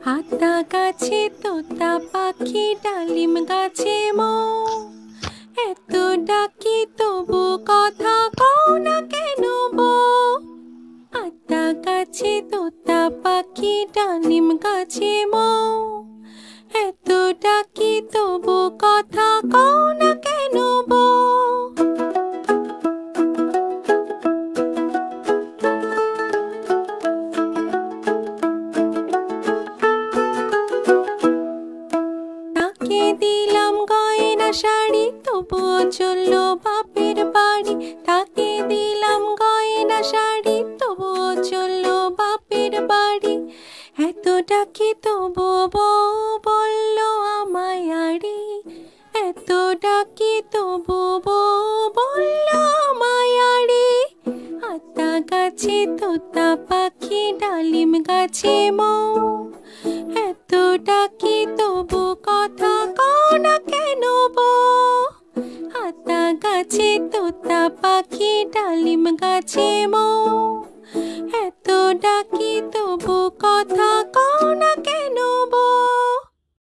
আতা গাছে তোতা পাখি, ডালিম গাছে মৌ, এত ডাকি তবু কথা কও না কেন বউ? আতা গাছে তোতা পাখি, ডালিম গাছে মৌ, এত ডাকি তবু কথা কও না কেন বউ? তাকে দিলাম গয়না শাড়ি, তবুও চললো বাপের বাড়ি। তাকে দিলাম গয়না শাড়ি, তবুও চললো বাপের বাড়ি। এত ডাকি তবু বউ বললো আমায় আড়ি, এত ডাকি তবু বউ বললো আমায় আড়ি। আতা গাছে তোতা পাখি, ডালিম গাছে মৌ, এত ডাকি তবু কথা কও না কেন বউ? আতা গাছে তোতা পাখি, ডালিম গাছে মৌ, এত ডাকি তবু কথা